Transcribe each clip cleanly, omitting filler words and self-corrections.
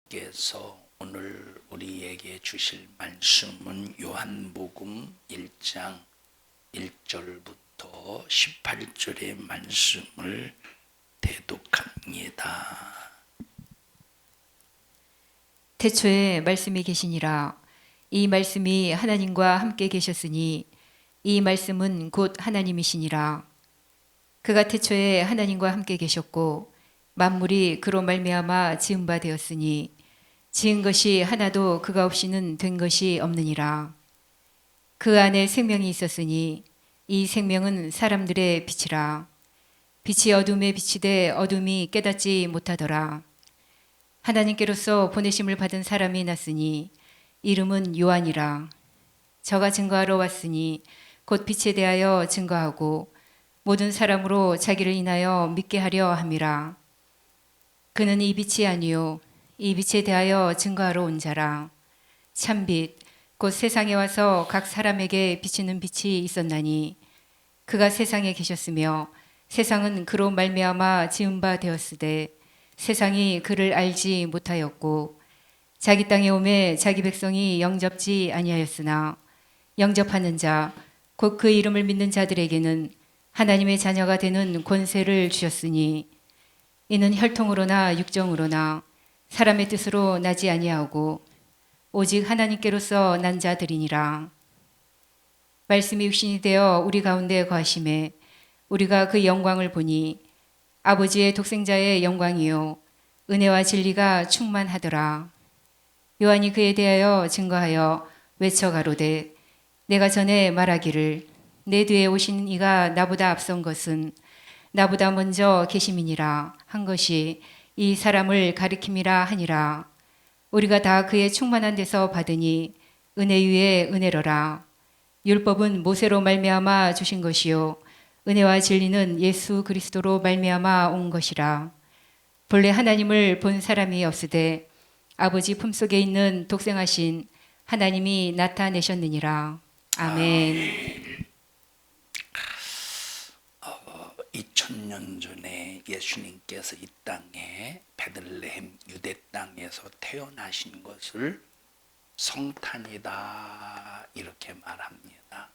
하나님께서 오늘 우리에게 주실 말씀은 요한복음 1장 1절부터 18절의 말씀을 대독합니다. 태초에 말씀이 계시니라. 이 말씀이 하나님과 함께 계셨으니 이 말씀은 곧 하나님이시니라. 그가 태초에 하나님과 함께 계셨고 만물이 그로 말미암아 지은 바 되었으니 지은 것이 하나도 그가 없이는 된 것이 없느니라. 그 안에 생명이 있었으니 이 생명은 사람들의 빛이라. 빛이 어둠에 비치되 어둠이 깨닫지 못하더라. 하나님께로서 보내심을 받은 사람이 났으니 이름은 요한이라. 저가 증거하러 왔으니 곧 빛에 대하여 증거하고 모든 사람으로 자기를 인하여 믿게 하려 함이라. 그는 이 빛이 아니요 이 빛에 대하여 증거하러 온 자라. 참빛 곧 세상에 와서 각 사람에게 비치는 빛이 있었나니 그가 세상에 계셨으며 세상은 그로 말미암아 지은 바 되었으되 세상이 그를 알지 못하였고 자기 땅에 오매 자기 백성이 영접지 아니하였으나 영접하는 자 곧 그 이름을 믿는 자들에게는 하나님의 자녀가 되는 권세를 주셨으니 이는 혈통으로나 육정으로나 사람의 뜻으로 나지 아니하고 오직 하나님께로서 난 자들이니라. 말씀이 육신이 되어 우리 가운데 거하심에 우리가 그 영광을 보니 아버지의 독생자의 영광이요 은혜와 진리가 충만하더라. 요한이 그에 대하여 증거하여 외쳐 가로되 내가 전에 말하기를 내 뒤에 오신 이가 나보다 앞선 것은 나보다 먼저 계심이니라 한 것이 이 사람을 가리킴이라 하니라. 우리가 다 그의 충만한 데서 받으니 은혜 위에 은혜로라. 율법은 모세로 말미암아 주신 것이요 은혜와 진리는 예수 그리스도로 말미암아 온 것이라. 본래 하나님을 본 사람이 없으되 아버지 품속에 있는 독생하신 하나님이 나타내셨느니라. 아멘. 2000년 전에 예수님께서 이 땅에 베들레헴 유대 땅에서 태어나신 것을 성탄이다 이렇게 말합니다.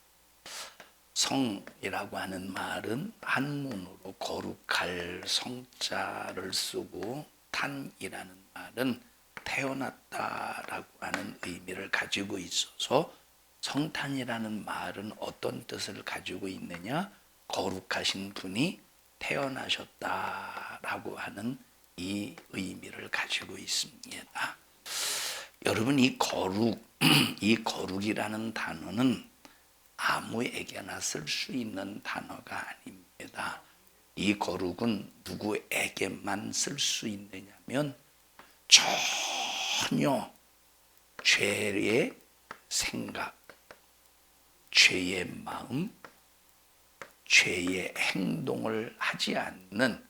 성이라고 하는 말은 한문으로 거룩할 성자를 쓰고 탄이라는 말은 태어났다라고 하는 의미를 가지고 있어서 성탄이라는 말은 어떤 뜻을 가지고 있느냐? 거룩하신 분이 태어나셨다라고 하는 이 의미를 가지고 있습니다. 여러분, 이 거룩이라는 단어는 아무에게나 쓸 수 있는 단어가 아닙니다. 이 거룩은 누구에게만 쓸 수 있느냐면 전혀 죄의 생각, 죄의 마음, 죄의 행동을 하지 않는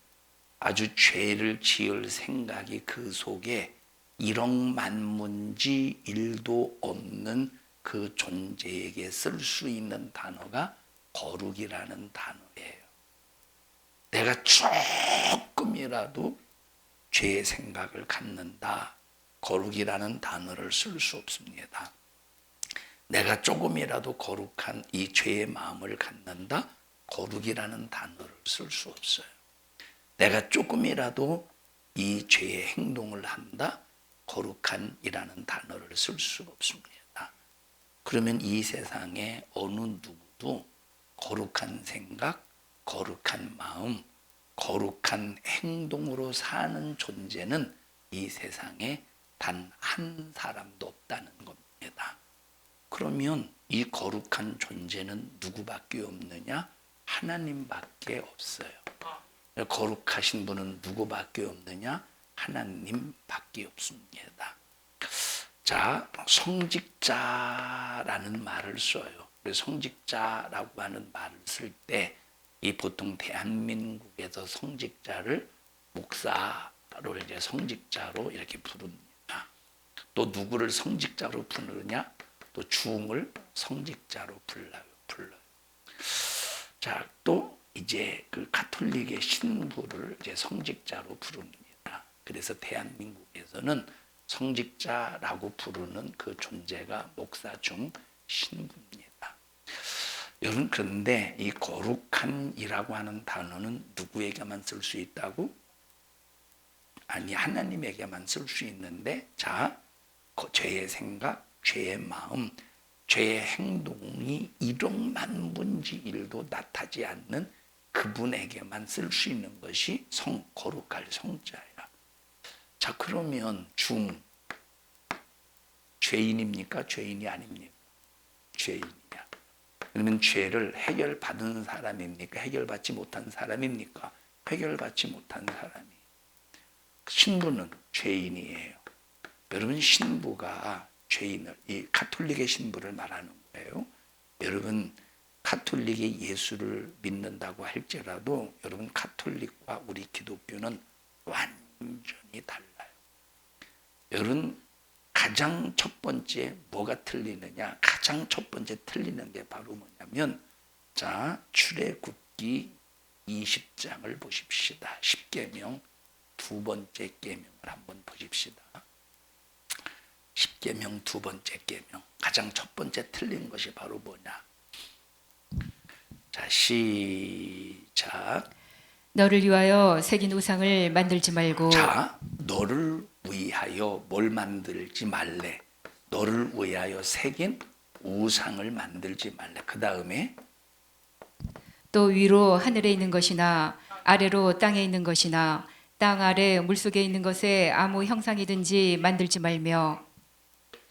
아주 죄를 지을 생각이 그 속에 일억만문지 일도 없는 그 존재에게 쓸 수 있는 단어가 거룩이라는 단어예요. 내가 조금이라도 죄의 생각을 갖는다. 거룩이라는 단어를 쓸 수 없습니다. 내가 조금이라도 거룩한 이 죄의 마음을 갖는다. 거룩이라는 단어를 쓸 수 없어요. 내가 조금이라도 이 죄의 행동을 한다. 거룩한이라는 단어를 쓸 수가 없습니다. 그러면 이 세상에 어느 누구도 거룩한 생각, 거룩한 마음, 거룩한 행동으로 사는 존재는 이 세상에 단 한 사람도 없다는 겁니다. 그러면 이 거룩한 존재는 누구밖에 없느냐? 하나님밖에 없어요. 거룩하신 분은 누구밖에 없느냐? 하나님밖에 없습니다. 자, 성직자라는 말을 써요. 성직자라고 하는 말을 쓸 때 이 보통 대한민국에서 성직자를 목사로 이제 성직자로 이렇게 부릅니다. 또 누구를 성직자로 부르냐? 또 중을 성직자로 불러요. 자, 또 이제 그 가톨릭의 신부를 이제 성직자로 부릅니다. 그래서 대한민국에서는 성직자라고 부르는 그 존재가 목사 중 신부입니다. 여러분, 그런데 이 거룩한이라고 하는 단어는 누구에게만 쓸 수 있다고? 아니, 하나님에게만 쓸 수 있는데, 자, 죄의 생각, 죄의 마음, 죄의 행동이 1억 만분지 1도 나타지 않는 그분에게만 쓸 수 있는 것이 거룩할 성자야. 자, 그러면 죄인입니까? 죄인이 아닙니까? 죄인이야. 그러면 죄를 해결받은 사람입니까? 해결받지 못한 사람입니까? 해결받지 못한 사람이. 신부는 죄인이에요. 여러분, 신부가 죄인을, 이 가톨릭의 신부를 말하는 거예요. 여러분, 가톨릭이 예수를 믿는다고 할지라도 여러분, 가톨릭과 우리 기독교는 완전히 달라요. 여러분, 가장 첫 번째 뭐가 틀리느냐? 가장 첫 번째 틀리는 게 바로 뭐냐면, 자, 출애굽기 20장을 보십시다. 10계명 두 번째 계명을 한번 보십시다. 10계명 두 번째 계명, 가장 첫 번째 틀린 것이 바로 뭐냐? 자, 시작. 너를 위하여 새긴 우상을 만들지 말고. 자, 너를 위하여 뭘 만들지 말래? 너를 위하여 새긴 우상을 만들지 말래. 그 다음에 또 위로 하늘에 있는 것이나 아래로 땅에 있는 것이나 땅 아래 물속에 있는 것에 아무 형상이든지 만들지 말며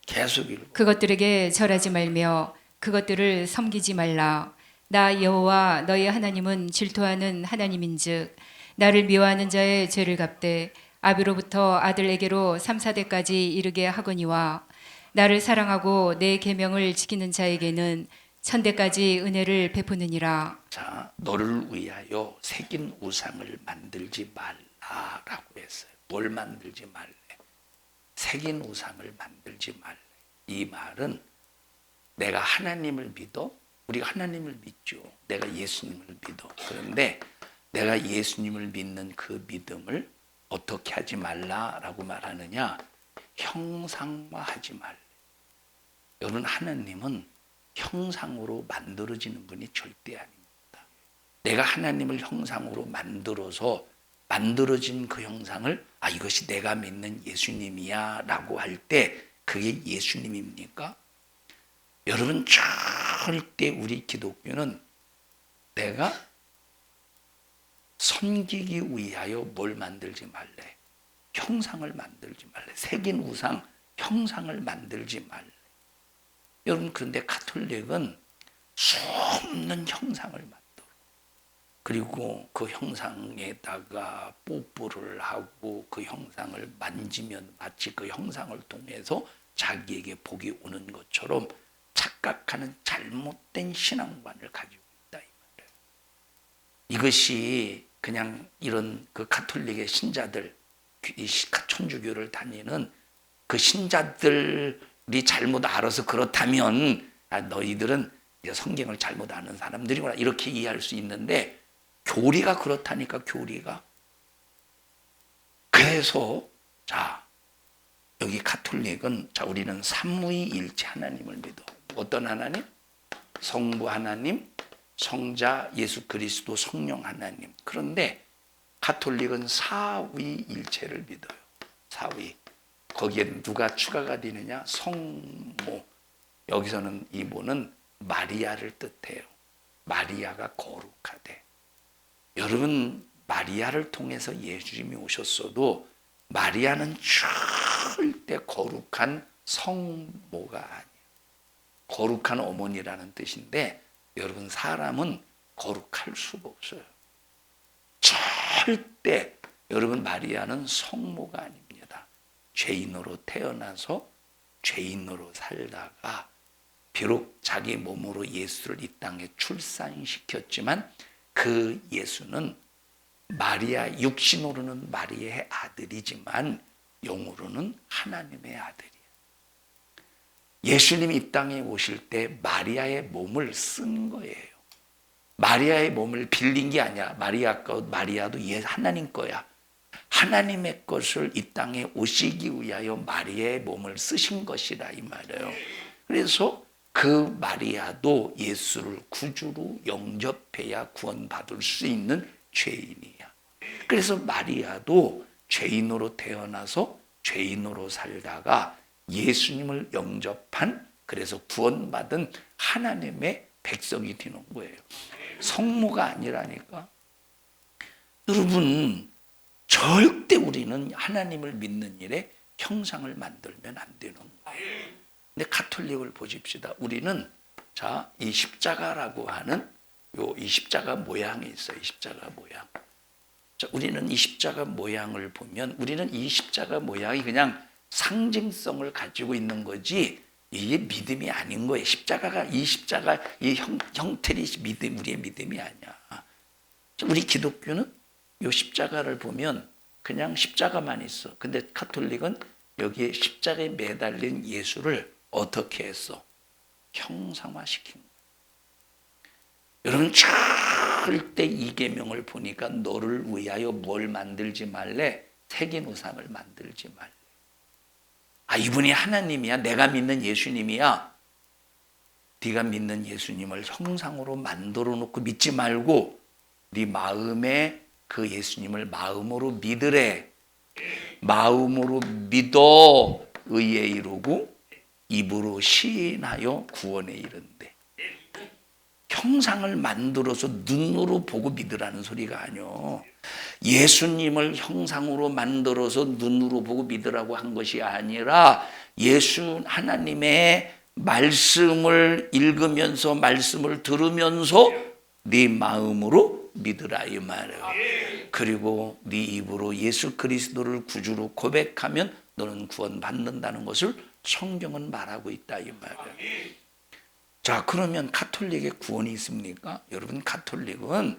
계속 읽어. 그것들에게 절하지 말며 그것들을 섬기지 말라. 나 여호와 너의 하나님은 질투하는 하나님인즉 나를 미워하는 자의 죄를 갚되 아비로부터 아들에게로 3, 4대까지 이르게 하거니와 나를 사랑하고 내 계명을 지키는 자에게는 1000대까지 은혜를 베푸느니라. 자, 너를 위하여 새긴 우상을 만들지 말라라고 했어요. 뭘 만들지 말래? 새긴 우상을 만들지 말래. 이 말은 내가 하나님을 믿어? 우리가 하나님을 믿죠. 내가 예수님을 믿어. 그런데 내가 예수님을 믿는 그 믿음을 어떻게 하지 말라라고 말하느냐? 형상화하지 말래. 여러분, 하나님은 형상으로 만들어지는 분이 절대 아닙니다. 내가 하나님을 형상으로 만들어서 만들어진 그 형상을 이것이 내가 믿는 예수님이야 라고 할 때 그게 예수님입니까? 여러분, 절대 우리 기독교는 내가 섬기기 위하여 뭘 만들지 말래? 형상을 만들지 말래. 새긴 우상, 형상을 만들지 말래. 여러분, 그런데 가톨릭은 수없는 형상을 만들어. 그리고 그 형상에다가 뽀뽀를 하고 그 형상을 만지면 마치 그 형상을 통해서 자기에게 복이 오는 것처럼 착각하는 잘못된 신앙관을 가지고 있다 이 말이에요. 이것이 그냥 이런 그 가톨릭의 신자들, 이 천주교를 다니는 그 신자들이 잘못 알아서 그렇다면 너희들은 성경을 잘못 아는 사람들이구나 이렇게 이해할 수 있는데 교리가 그렇다니까. 교리가. 그래서 자, 여기 가톨릭은 자, 우리는 삼위일체 하나님을 믿어. 어떤 하나님? 성부 하나님, 성자 예수 그리스도, 성령 하나님. 그런데 가톨릭은 사위일체를 믿어요. 사위. 거기에 누가 추가가 되느냐? 성모. 여기서는 이 모는 마리아를 뜻해요. 마리아가 거룩하대. 여러분, 마리아를 통해서 예수님이 오셨어도 마리아는 절대 거룩한 성모가 아니에요. 거룩한 어머니라는 뜻인데 여러분, 사람은 거룩할 수가 없어요. 절대. 여러분, 마리아는 성모가 아닙니다. 죄인으로 태어나서 죄인으로 살다가 비록 자기 몸으로 예수를 이 땅에 출산시켰지만 그 예수는 마리아, 육신으로는 마리아의 아들이지만 영으로는 하나님의 아들이에요. 예수님이 이 땅에 오실 때 마리아의 몸을 쓴 거예요. 마리아의 몸을 빌린 게 아니야. 마리아도 하나님 거야. 하나님의 것을 이 땅에 오시기 위하여 마리아의 몸을 쓰신 것이라 이 말이에요. 그래서 그 마리아도 예수를 구주로 영접해야 구원받을 수 있는 죄인이야. 그래서 마리아도 죄인으로 태어나서 죄인으로 살다가 예수님을 영접한, 그래서 구원받은 하나님의 백성이 되는 거예요. 성모가 아니라니까. 여러분, 절대 우리는 하나님을 믿는 일에 형상을 만들면 안 되는 거예요. 근데 가톨릭을 보십시다. 우리는 이 십자가라고 하는 이 십자가 모양이 있어요. 이 십자가 모양. 우리는 이 십자가 모양을 보면 우리는 이 십자가 모양이 그냥 상징성을 가지고 있는 거지 이게 믿음이 아닌 거예요. 이 십자가 이 형태리 우리의 믿음이 아니야. 우리 기독교는 이 십자가를 보면 그냥 십자가만 있어. 근데 가톨릭은 여기에 십자가에 매달린 예수를 어떻게 했어? 형상화시킨 거예요. 여러분, 절대 이 계명을 보니까 너를 위하여 뭘 만들지 말래? 새긴 우상을 만들지 말래. 이분이 하나님이야. 내가 믿는 예수님이야. 네가 믿는 예수님을 형상으로 만들어 놓고 믿지 말고 네 마음에 그 예수님을 마음으로 믿으래. 마음으로 믿어 의에 이르고 입으로 시인하여 구원에 이른대. 형상을 만들어서 눈으로 보고 믿으라는 소리가 아니요. 예수님을 형상으로 만들어서 눈으로 보고 믿으라고 한 것이 아니라 하나님의 말씀을 읽으면서 말씀을 들으면서 네 마음으로 믿으라 이 말이에요. 그리고 네 입으로 예수 그리스도를 구주로 고백하면 너는 구원받는다는 것을 성경은 말하고 있다 이 말이에요. 자, 그러면 가톨릭에 구원이 있습니까? 여러분, 가톨릭은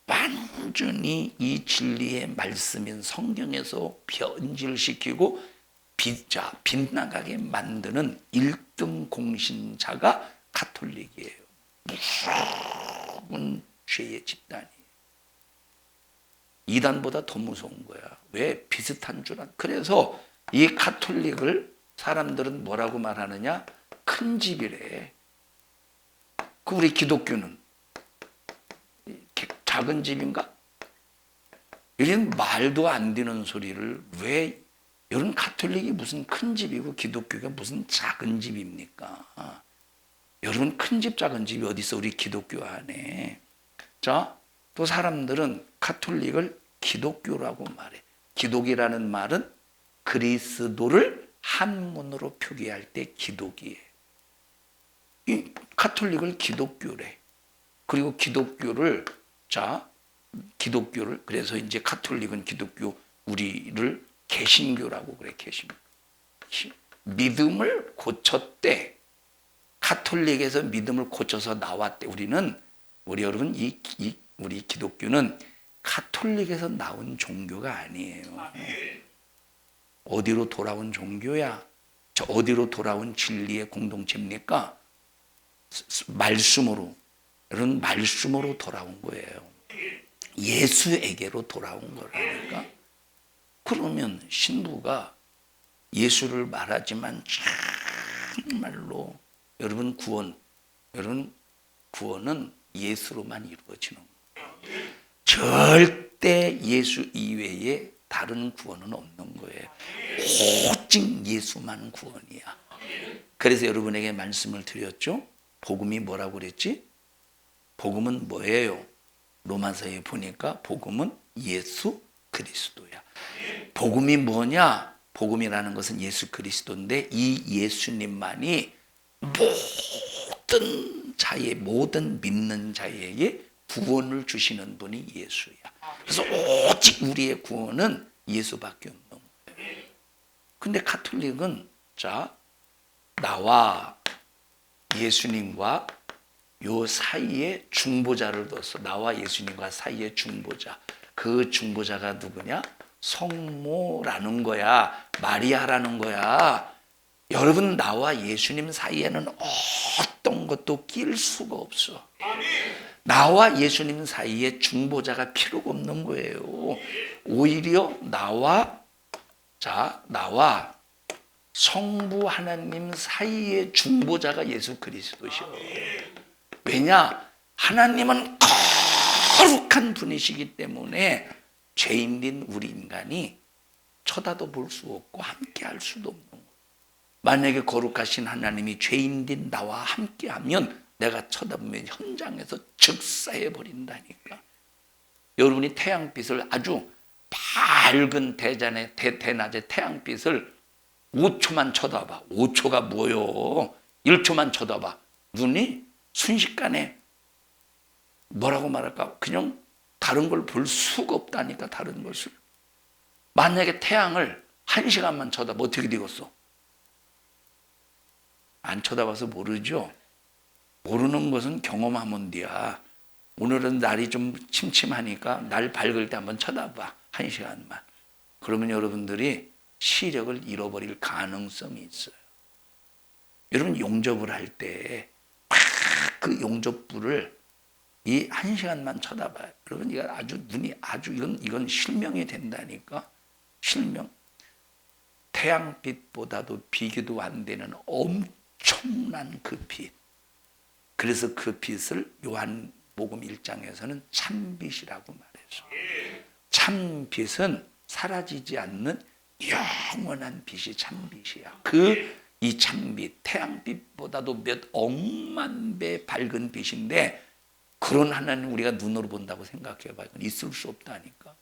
완전히 이 진리의 말씀인 성경에서 변질시키고 빗나가게 만드는 1등 공신자가 가톨릭이에요. 무서운 죄의 집단이에요. 이단보다 더 무서운 거야. 왜? 비슷한 줄 알아. 그래서 이 가톨릭을 사람들은 뭐라고 말하느냐? 큰 집이래. 그 우리 기독교는 작은 집인가? 이런 말도 안 되는 소리를 왜, 여러분, 가톨릭이 무슨 큰 집이고 기독교가 무슨 작은 집입니까? 여러분, 큰 집 작은 집이 어디 있어 우리 기독교 안에. 자, 또 사람들은 가톨릭을 기독교라고 말해. 기독이라는 말은 그리스도를 한문으로 표기할 때 기독이에요. 이 가톨릭을 기독교래. 그리고 기독교를 그래서 이제 가톨릭은 기독교, 우리를 개신교라고 그래. 개신교. 믿음을 고쳤대. 가톨릭에서 믿음을 고쳐서 나왔대. 우리 여러분, 우리 기독교는 가톨릭에서 나온 종교가 아니에요. 어디로 돌아온 종교야? 어디로 돌아온 진리의 공동체입니까? 말씀으로. 여러분, 말씀으로 돌아온 거예요. 예수에게로 돌아온 거라니까. 그러면 신부가 예수를 말하지만 정말로 여러분 구원은 예수로만 이루어지는 거예요. 절대 예수 이외에 다른 구원은 없는 거예요. 오직 예수만 구원이야. 그래서 여러분에게 말씀을 드렸죠. 복음이 뭐라고 그랬지? 복음은 뭐예요? 로마서에 보니까 복음은 예수 그리스도야. 복음이 뭐냐? 복음이라는 것은 예수 그리스도인데 이 예수님만이 모든 믿는 자에게 구원을 주시는 분이 예수야. 그래서 오직 우리의 구원은 예수밖에 없는 거예요. 근데 가톨릭은 나와 예수님과 요 사이에 중보자를 뒀어. 나와 예수님과 사이에 중보자. 그 중보자가 누구냐? 성모라는 거야. 마리아라는 거야. 여러분, 나와 예수님 사이에는 어떤 것도 낄 수가 없어. 나와 예수님 사이에 중보자가 필요가 없는 거예요. 오히려 나와 성부 하나님 사이의 중보자가 예수 그리스도시오. 왜냐? 하나님은 거룩한 분이시기 때문에 죄인인 우리 인간이 쳐다도 볼 수 없고 함께 할 수도 없는 거예요. 만약에 거룩하신 하나님이 죄인인 나와 함께하면 내가 쳐다보면 현장에서 즉사해 버린다니까. 여러분이 태양빛을 아주 밝은 대낮의 태양빛을 5초만 쳐다봐. 5초가 뭐요? 1초만 쳐다봐. 눈이 순식간에 뭐라고 말할까? 그냥 다른 걸 볼 수가 없다니까. 다른 것을. 만약에 태양을 1시간만 쳐다봐. 어떻게 되겠어? 안 쳐다봐서 모르죠? 모르는 것은 경험하면 돼야. 오늘은 날이 좀 침침하니까 날 밝을 때 한번 쳐다봐. 1시간만. 그러면 여러분들이 시력을 잃어버릴 가능성이 있어요. 여러분 용접을 할 때 그 용접불을 이 1시간만 쳐다봐요. 여러분 이거 아주 눈이 아주 이건 실명이 된다니까. 실명. 태양빛보다도 비교도 안 되는 엄청난 그 빛. 그래서 그 빛을 요한복음 1장에서는 참빛이라고 말해서. 참빛은 사라지지 않는 영원한 빛이 참빛이야. 이 참빛, 태양빛보다도 몇 억만 배 밝은 빛인데 그런 하나님 우리가 눈으로 본다고 생각해봐요. 있을 수 없다니까.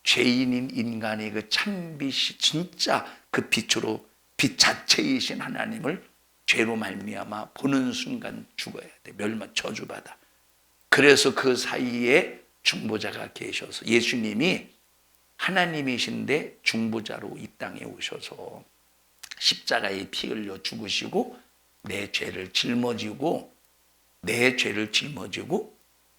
죄인인 인간의 그 참빛이 진짜 그 빛으로 빛 자체이신 하나님을 죄로 말미암아 보는 순간 죽어야 돼. 멸망 저주받아. 그래서 그 사이에 중보자가 계셔서 예수님이 하나님이신데 중보자로 이 땅에 오셔서 십자가에 피 흘려 죽으시고 내 죄를 짊어지고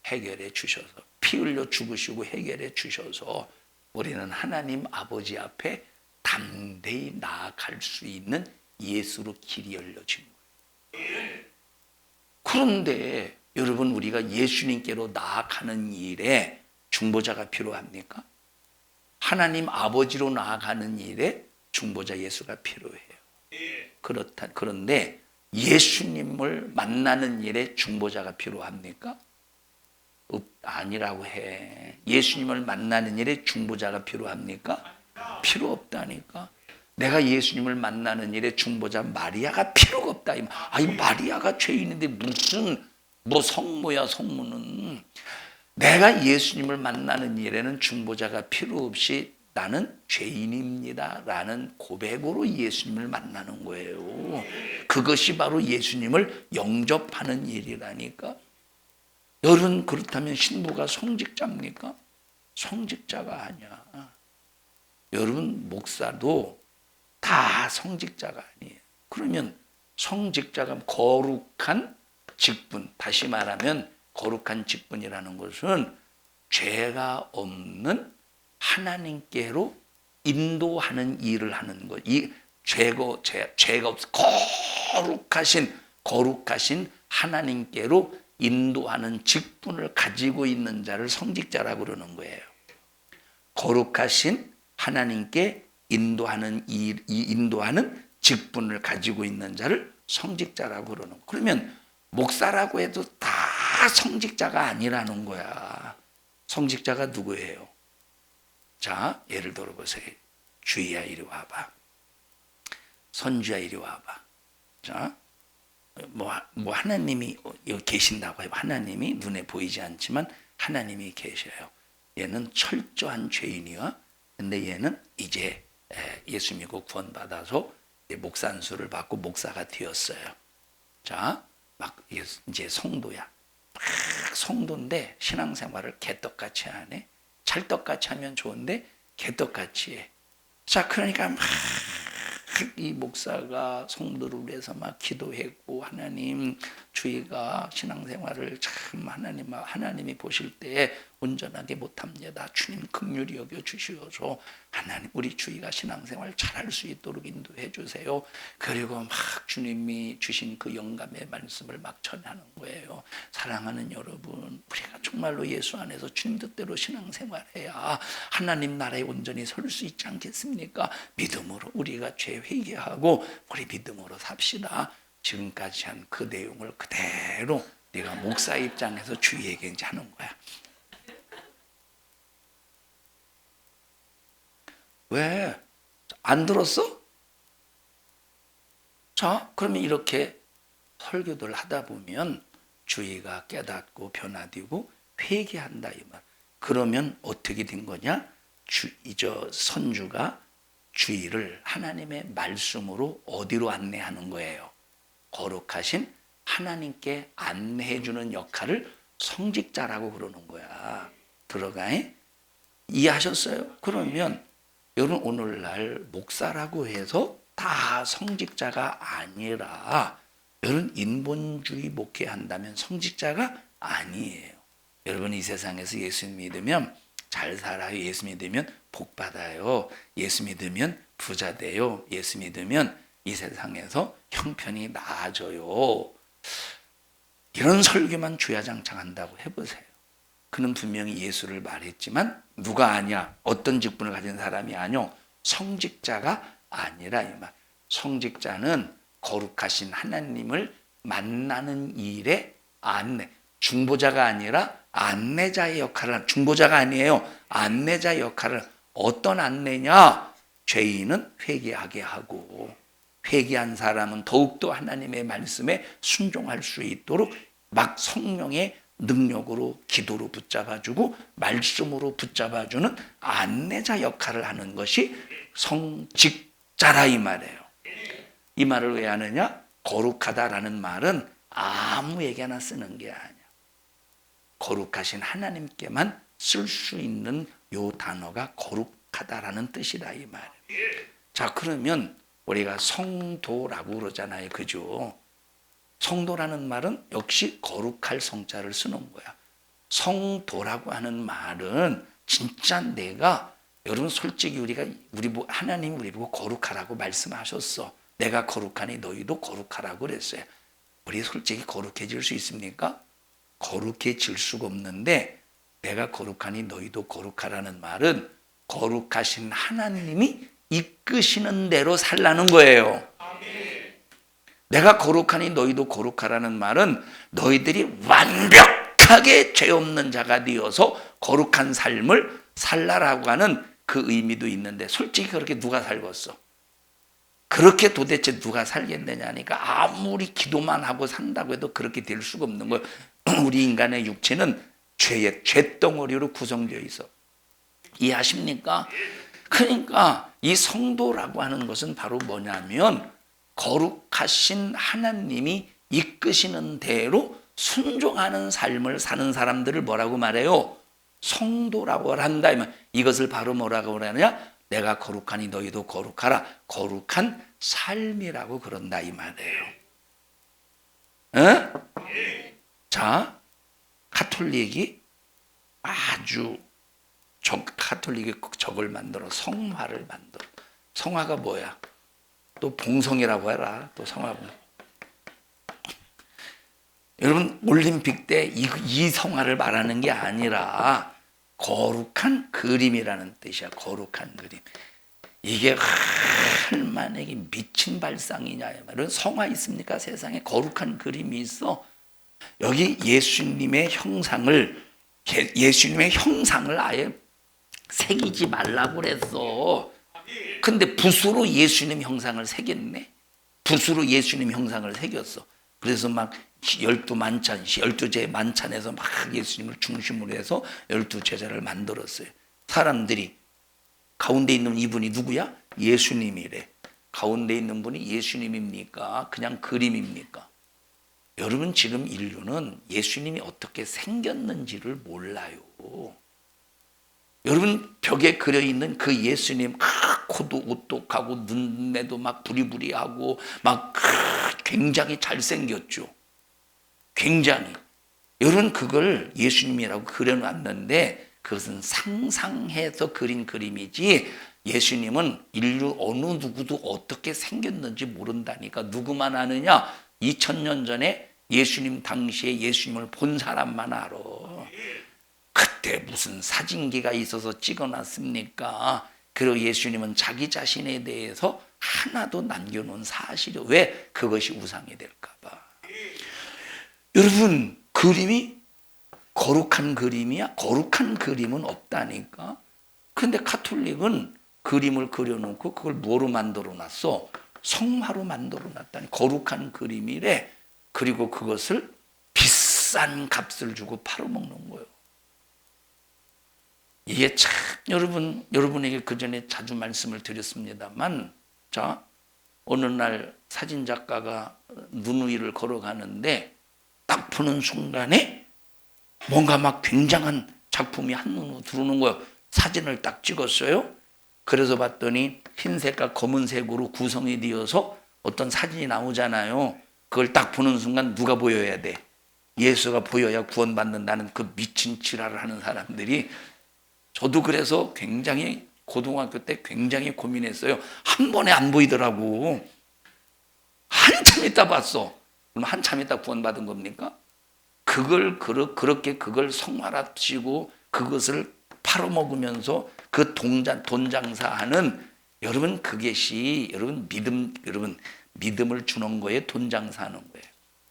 해결해 주셔서 피 흘려 죽으시고 해결해 주셔서 우리는 하나님 아버지 앞에 담대히 나아갈 수 있는 예수로 길이 열려진 거예요. 그런데 여러분 우리가 예수님께로 나아가는 일에 중보자가 필요합니까? 하나님 아버지로 나아가는 일에 중보자 예수가 필요해요. 그런데 예수님을 만나는 일에 중보자가 필요합니까? 아니라고 해. 예수님을 만나는 일에 중보자가 필요합니까? 필요 없다니까. 내가 예수님을 만나는 일에 중보자 마리아가 필요가 없다. 아니 마리아가 죄인인데 무슨 성모야 성모는. 내가 예수님을 만나는 일에는 중보자가 필요 없이 나는 죄인입니다 라는 고백으로 예수님을 만나는 거예요. 그것이 바로 예수님을 영접하는 일이라니까. 여러분 그렇다면 신부가 성직자입니까? 성직자가 아니야. 여러분 목사도 다 성직자가 아니에요. 그러면 성직자가 거룩한 직분, 다시 말하면 거룩한 직분이라는 것은 죄가 없는 하나님께로 인도하는 일을 하는 것. 이 죄가 없어 거룩하신 하나님께로 인도하는 직분을 가지고 있는 자를 성직자라고 그러는 거예요. 거룩하신 하나님께 인도하는 직분을 가지고 있는 자를 성직자라고 그러는 거예요. 그러면 목사라고 해도 다 성직자가 아니라는 거야. 성직자가 누구예요? 자, 예를 들어 보세요. 주희야 이리 와봐. 선주야 이리 와봐. 자, 뭐 하나님이 여기 계신다고 해요. 하나님이 눈에 보이지 않지만 하나님이 계셔요. 얘는 철저한 죄인이야. 근데 얘는 이제 예수 믿고 구원받아서 목사 안수를 받고 목사가 되었어요. 자, 막 이제 성도야. 막 성도인데 신앙생활을 개떡같이 하네. 찰떡같이 하면 좋은데 개떡같이 해. 자, 그러니까 막 이 목사가 성도를 위해서 막 기도했고 하나님 주희가 신앙생활을 참 하나님이 보실 때 온전하게 못합니다. 주님 긍휼히 여겨 주시어서 하나님 우리 주희가 신앙생활 잘할 수 있도록 인도해 주세요. 그리고 막 주님이 주신 그 영감의 말씀을 막 전하는 거예요. 사랑하는 여러분, 우리가 정말로 예수 안에서 주님 뜻대로 신앙생활해야 하나님 나라에 온전히 설 수 있지 않겠습니까? 믿음으로 우리가 죄 회개하고 우리 믿음으로 삽시다. 지금까지 한 그 내용을 그대로 내가 목사 입장에서 주희에게 이제 하는 거야. 왜? 안 들었어? 자, 그러면 이렇게 설교들 하다 보면 주희가 깨닫고 변화되고 회개한다 이 말. 그러면 어떻게 된 거냐? 선주가 주희를 하나님의 말씀으로 어디로 안내하는 거예요? 거룩하신 하나님께 안내해 주는 역할을 성직자라고 그러는 거야. 들어가? 이해하셨어요? 그러면 여러분 오늘날 목사라고 해서 다 성직자가 아니라 여러분 인본주의 목회한다면 성직자가 아니에요. 여러분 이 세상에서 예수 믿으면 잘 살아요. 예수 믿으면 복 받아요. 예수 믿으면 부자 돼요. 예수 믿으면 이 세상에서 형편이 나아져요. 이런 설교만 주야장창 한다고 해보세요. 그는 분명히 예수를 말했지만 누가 아니야? 어떤 직분을 가진 사람이 아니요. 성직자가 아니라 이 말. 성직자는 거룩하신 하나님을 만나는 일에 안내. 중보자가 아니라 안내자의 역할을 하는. 중보자가 아니에요. 안내자의 역할을. 어떤 안내냐? 죄인은 회개하게 하고 회개한 사람은 더욱더 하나님의 말씀에 순종할 수 있도록 막 성령의 능력으로 기도로 붙잡아주고 말씀으로 붙잡아주는 안내자 역할을 하는 것이 성직자라 이 말이에요. 이 말을 왜 하느냐? 거룩하다라는 말은 아무에게나 쓰는 게 아니야. 거룩하신 하나님께만 쓸 수 있는 요 단어가 거룩하다라는 뜻이다 이 말이에요. 자, 그러면 우리가 성도라고 그러잖아요. 그죠? 성도라는 말은 역시 거룩할 성자를 쓰는 거야. 성도라고 하는 말은 진짜 내가 여러분 솔직히 하나님 우리 보고 거룩하라고 말씀하셨어. 내가 거룩하니 너희도 거룩하라고 그랬어요. 우리 솔직히 거룩해질 수 있습니까? 거룩해질 수가 없는데 내가 거룩하니 너희도 거룩하라는 말은 거룩하신 하나님이 이끄시는 대로 살라는 거예요. 내가 거룩하니 너희도 거룩하라는 말은 너희들이 완벽하게 죄 없는 자가 되어서 거룩한 삶을 살라라고 하는 그 의미도 있는데 솔직히 그렇게 누가 살겠어? 그렇게 도대체 누가 살겠느냐니까 아무리 기도만 하고 산다고 해도 그렇게 될 수가 없는 거예요. 우리 인간의 육체는 죄의 죄덩어리로 구성되어 있어. 이해하십니까? 그러니까 이 성도라고 하는 것은 바로 뭐냐면 거룩하신 하나님이 이끄시는 대로 순종하는 삶을 사는 사람들을 뭐라고 말해요? 성도라고 한다. 이것을 바로 뭐라고 하느냐? 내가 거룩하니 너희도 거룩하라. 거룩한 삶이라고 그런다 이 말이에요. 에? 자, 가톨릭이 아주 카톨릭이 적을 만들어 성화를 만들어. 성화가 뭐야? 또 봉성이라고 해라. 또 성화. 여러분 올림픽 때 이 성화를 말하는 게 아니라 거룩한 그림이라는 뜻이야. 거룩한 그림. 이게 얼마나 미친 발상이냐. 이런 성화 있습니까? 세상에 거룩한 그림이 있어. 여기 예수님의 형상을 아예 새기지 말라고 그랬어. 근데 붓으로 예수님 형상을 새겼네. 붓으로 예수님 형상을 새겼어. 그래서 막 12제 만찬에서 막 예수님을 중심으로 해서 12제자를 만들었어요. 사람들이 가운데 있는 이분이 누구야? 예수님이래. 가운데 있는 분이 예수님입니까? 그냥 그림입니까? 여러분 지금 인류는 예수님이 어떻게 생겼는지를 몰라요. 여러분 벽에 그려있는 그 예수님 코도 오똑하고 눈매도 막 부리부리하고 막 굉장히 잘생겼죠. 굉장히. 여러분 그걸 예수님이라고 그려놨는데 그것은 상상해서 그린 그림이지 예수님은 인류 어느 누구도 어떻게 생겼는지 모른다니까. 누구만 아느냐? 2000년 전에 예수님 당시에 예수님을 본 사람만 알아. 그때 무슨 사진기가 있어서 찍어놨습니까? 그리고 예수님은 자기 자신에 대해서 하나도 남겨놓은 사실이요. 왜? 그것이 우상이 될까 봐. 여러분, 그림이 거룩한 그림이야? 거룩한 그림은 없다니까. 근데 카톨릭은 그림을 그려놓고 그걸 뭐로 만들어놨어? 성화로 만들어놨다니. 거룩한 그림이래. 그리고 그것을 비싼 값을 주고 팔아먹는 거예요. 이게 참 여러분에게 그전에 자주 말씀을 드렸습니다만, 자, 어느 날 사진작가가 눈 위를 걸어가는데 딱 보는 순간에 뭔가 막 굉장한 작품이 한눈으로 들어오는 거예요. 사진을 딱 찍었어요. 그래서 봤더니 흰색과 검은색으로 구성이 되어서 어떤 사진이 나오잖아요. 그걸 딱 보는 순간 누가 보여야 돼? 예수가 보여야 구원받는다는 그 미친 지랄을 하는 사람들이. 저도 그래서 굉장히 고등학교 때 굉장히 고민했어요. 한 번에 안 보이더라고. 한참 있다 봤어. 그럼 한참 있다 구원받은 겁니까? 그렇게 그걸 성화랍시고 그것을 팔아먹으면서 그 돈 장사하는, 여러분, 그것이 여러분 믿음을 주는 거에 돈 장사하는 거예요.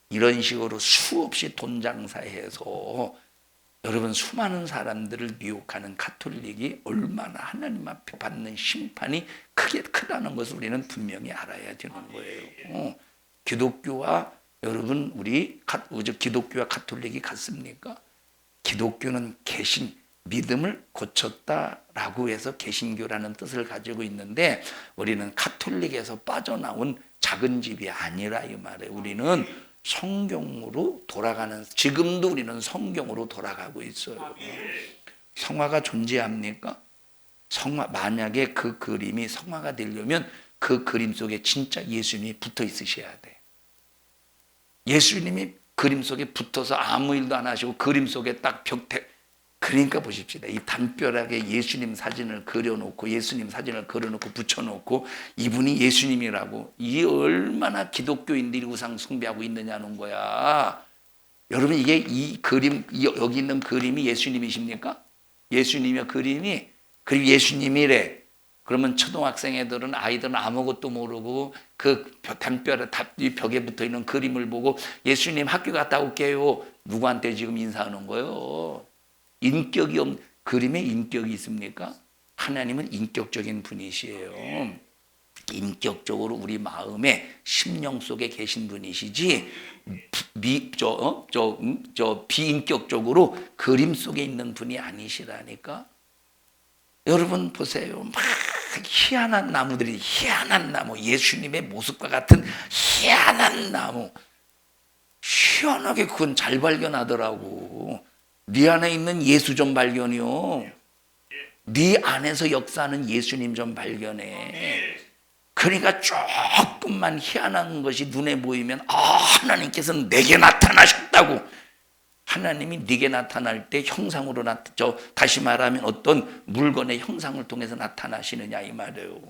이런 식으로 수없이 돈 장사해서 여러분 수많은 사람들을 미혹하는 카톨릭이 얼마나 하나님 앞에 받는 심판이 크다는 것을 우리는 분명히 알아야 되는 거예요. 기독교와 여러분 우리 기독교와 카톨릭이 같습니까? 기독교는 개신, 믿음을 고쳤다라고 해서 개신교라는 뜻을 가지고 있는데, 우리는 카톨릭에서 빠져나온 작은 집이 아니라 이 말이에요. 우리는 성경으로 돌아가는, 지금도 우리는 성경으로 돌아가고 있어요. 성화가 존재합니까? 만약에 그 그림이 성화가 되려면 그 그림 속에 진짜 예수님이 붙어 있으셔야 돼. 예수님이 그림 속에 붙어서 아무 일도 안 하시고 그림 속에 딱 그러니까 보십시다. 이 담벼락에 예수님 사진을 그려놓고 붙여놓고 이분이 예수님이라고, 이 얼마나 기독교인들이 우상 숭배하고 있느냐는 거야. 여러분, 이게 이 그림, 여기 있는 그림이 예수님이십니까? 예수님의 그림이, 그리고 예수님이래. 그러면 초등학생 아이들은 아무것도 모르고 그 담벼락 벽에 붙어 있는 그림을 보고 예수님 학교 갔다 올게요. 누구한테 지금 인사하는 거예요? 인격이 그림에 인격이 있습니까? 하나님은 인격적인 분이시에요. 인격적으로 우리 마음에 심령 속에 계신 분이시지 비인격적으로 그림 속에 있는 분이 아니시라니까. 여러분 보세요. 막 희한한 나무들이, 희한한 나무, 예수님의 모습과 같은 희한한 나무, 희한하게 그건 잘 발견하더라고. 네 안에 있는 예수 좀 발견이요. 네 안에서 역사하는 예수님 좀 발견해. 그러니까 조금만 희한한 것이 눈에 보이면 하나님께서는 내게 나타나셨다고. 하나님이 네게 나타날 때 형상으로 다시 말하면 어떤 물건의 형상을 통해서 나타나시느냐 이 말이에요.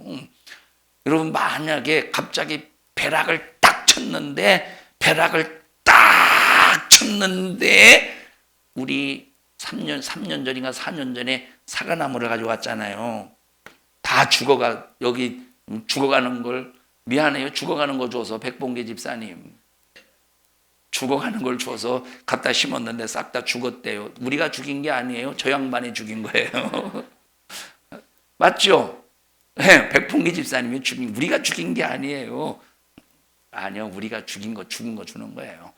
여러분, 만약에 갑자기 벼락을 딱 쳤는데 우리 3년 전인가 4년 전에 사과나무를 가져왔잖아요. 다 여기 죽어가는 걸, 미안해요, 죽어가는 거 줘서, 백봉계 집사님 죽어가는 걸 줘서 갖다 심었는데 싹 다 죽었대요. 우리가 죽인 게 아니에요. 저 양반이 죽인 거예요. 맞죠? 네, 백봉계 집사님이 우리가 죽인 게 아니에요. 아니요, 우리가 죽은 거 주는 거예요.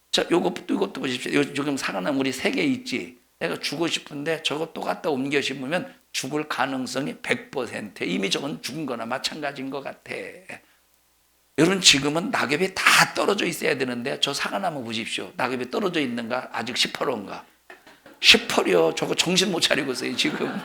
자, 이것도 보십시오. 지금 사과나무 우리 3개 있지. 내가 주고 싶은데 저것도 갖다 옮겨 심으면 죽을 가능성이 100%. 이미 저건 죽은 거나 마찬가지인 것 같아. 여러분, 지금은 낙엽이 다 떨어져 있어야 되는데 저 사과나무 보십시오. 낙엽이 떨어져 있는가? 아직 10%인가? 10%요. 저거 정신 못 차리고 있어요 지금.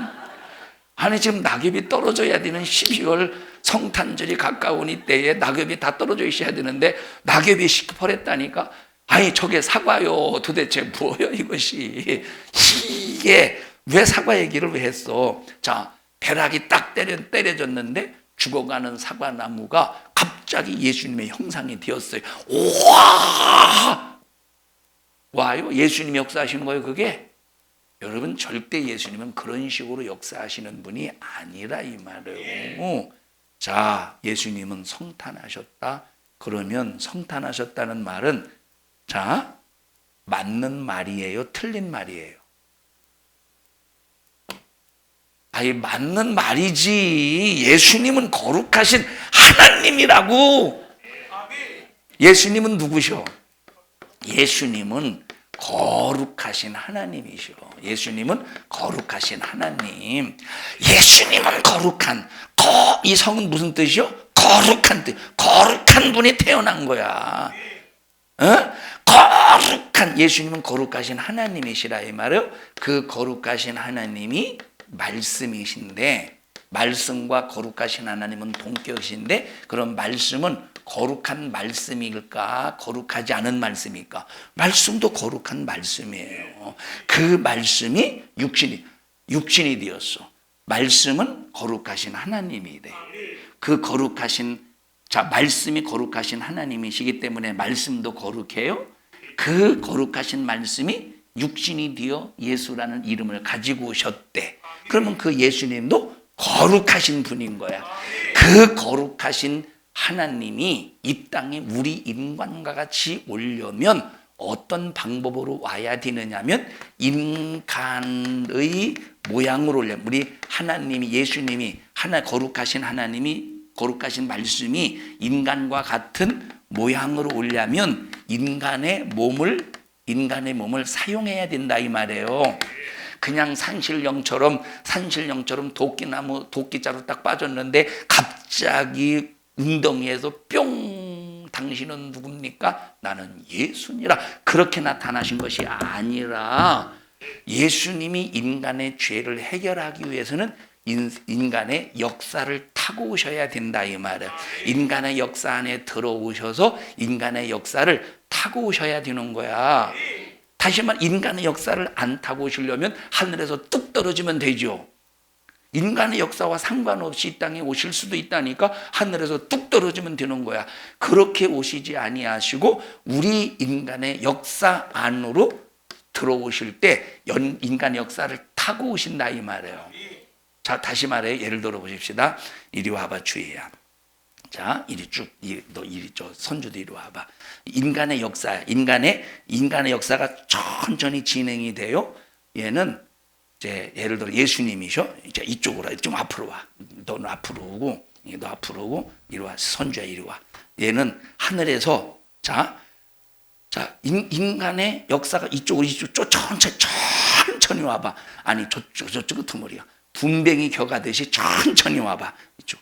아니, 지금 낙엽이 떨어져야 되는 12월 성탄절이 가까운 이때에 낙엽이 다 떨어져 있어야 되는데 낙엽이 10%했다니까. 아니, 저게 사과요. 도대체 뭐예요 이것이. 이게 왜 사과 얘기를 왜 했어? 자, 벼락이 딱 때려졌는데 죽어가는 사과나무가 갑자기 예수님의 형상이 되었어요. 와요. 예수님이 역사하시는 거예요, 그게. 여러분, 절대 예수님은 그런 식으로 역사하시는 분이 아니라 이 말이에요. 자, 예수님은 성탄하셨다. 그러면 성탄하셨다는 말은, 자, 맞는 말이에요, 틀린 말이에요? 아니, 맞는 말이지. 예수님은 거룩하신 하나님이라고. 예수님은 누구셔? 예수님은 거룩하신 하나님이셔. 예수님은 거룩하신 하나님. 예수님은 거룩한, 이 성은 무슨 뜻이요? 거룩한 뜻. 거룩한 분이 태어난 거야. 거룩한, 예수님은 거룩하신 하나님이시라 이 말이에요. 그 거룩하신 하나님이 말씀이신데, 말씀과 거룩하신 하나님은 동격이신데, 그런 말씀은 거룩한 말씀일까, 거룩하지 않은 말씀일까? 말씀도 거룩한 말씀이에요. 그 말씀이 육신이 되었어. 말씀은 거룩하신 하나님이 돼. 그 거룩하신, 자, 말씀이 거룩하신 하나님이시기 때문에 말씀도 거룩해요. 그 거룩하신 말씀이 육신이 되어 예수라는 이름을 가지고 오셨대. 그러면 그 예수님도 거룩하신 분인 거야. 그 거룩하신 하나님이 이 땅에 우리 인간과 같이 오려면 어떤 방법으로 와야 되느냐면, 인간의 모양으로 오려면, 우리 하나님이, 예수님이, 거룩하신 하나님이, 거룩하신 말씀이 인간과 같은 모양으로 오려면 인간의 몸을 사용해야 된다 이 말이에요. 그냥 산신령처럼 도끼자루 딱 빠졌는데 갑자기 웅덩이에서 뿅, 당신은 누굽니까? 나는 예수니라. 그렇게 나타나신 것이 아니라, 예수님이 인간의 죄를 해결하기 위해서는 인간의 역사를 타고 오셔야 된다 이 말이에요. 인간의 역사 안에 들어오셔서 인간의 역사를 타고 오셔야 되는 거야. 다시 말해, 인간의 역사를 안 타고 오시려면 하늘에서 뚝 떨어지면 되죠. 인간의 역사와 상관없이 이 땅에 오실 수도 있다니까 하늘에서 뚝 떨어지면 되는 거야. 그렇게 오시지 아니하시고 우리 인간의 역사 안으로 들어오실 때 인간의 역사를 타고 오신다 이 말이에요. 자, 다시 말해, 예를 들어 보십시다. 이리 와봐, 주희야. 자, 이리 쭉, 너 이리 선주도 이리 와봐. 인간의 역사가 천천히 진행이 돼요. 얘는 이제 예를 들어 예수님이셔. 이제 이쪽으로 좀 앞으로 와. 너는 앞으로 오고, 너 앞으로 오고, 이리 와. 선주야, 이리 와. 얘는 하늘에서 인간의 역사가 이쪽 천천히 와봐. 아니, 저쪽은 드물이야. 분뱅이 겨가듯이 천천히 와봐. 이쪽.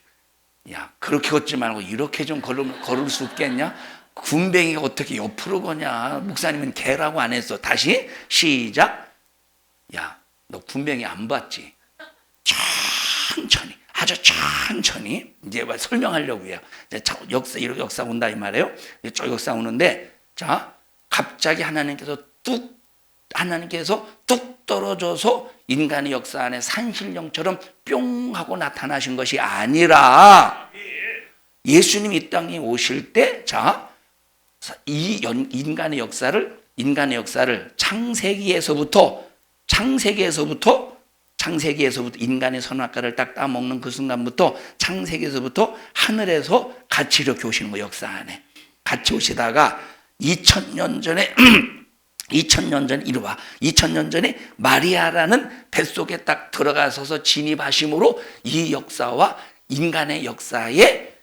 야, 그렇게 걷지 말고 이렇게 좀 걸을 수 없겠냐? 군뱅이가 어떻게 옆으로 거냐? 목사님은 개라고 안 했어. 다시 시작. 야, 너 군뱅이 안 봤지? 천천히, 아주 천천히. 이제 설명하려고 해요. 이렇게 역사 온다 이 말이에요. 저 역사 오는데, 자, 갑자기 하나님께서 뚝 떨어져서 인간의 역사 안에 산신령처럼 뿅 하고 나타나신 것이 아니라, 예수님이 이 땅에 오실 때, 자, 인간의 역사를 창세기에서부터 인간의 선악과를 딱 따먹는 그 순간부터, 창세기에서부터 하늘에서 같이 이렇게 오시는 거예요. 역사 안에 같이 오시다가 2000년 전에 이리 와. 2000년 전에 마리아라는 뱃속에 딱 들어가서서 진입하심으로 이 역사와 인간의 역사에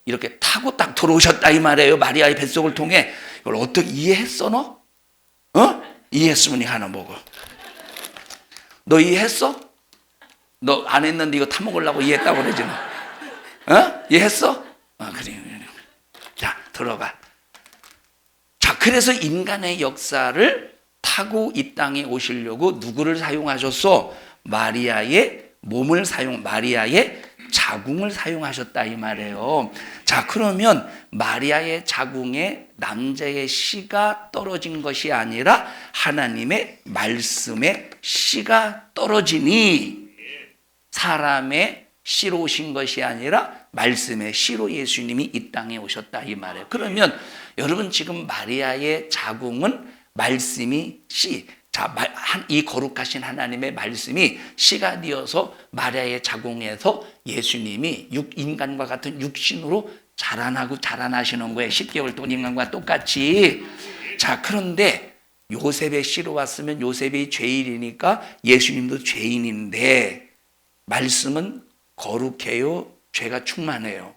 이렇게 타고 딱 들어오셨다 이 말이에요. 마리아의 뱃속을 통해. 이걸 어떻게 이해했어 너? 이해했으면 하나 먹어. 너 이해했어? 너 안 했는데 이거 타먹으려고 이해했다고 그러지 너. 이해했어? 그래. 자, 들어가. 자, 그래서 인간의 역사를 타고 이 땅에 오시려고 누구를 사용하셨어? 마리아의 자궁을 사용하셨다 이 말이에요. 자, 그러면 마리아의 자궁에 남자의 씨가 떨어진 것이 아니라 하나님의 말씀의 씨가 떨어지니 사람의 씨로 오신 것이 아니라 말씀의 씨로 예수님이 이 땅에 오셨다 이 말이에요. 그러면 여러분 지금 마리아의 자궁은 말씀이 씨, 자, 이 거룩하신 하나님의 말씀이 씨가 되어서 마리아의 자궁에서 예수님이 인간과 같은 육신으로 자라나시는 거예요. 10개월 동안 인간과 똑같이. 자, 그런데 요셉의 씨로 왔으면 요셉이 죄인이니까 예수님도 죄인인데 말씀은 거룩해요? 죄가 충만해요?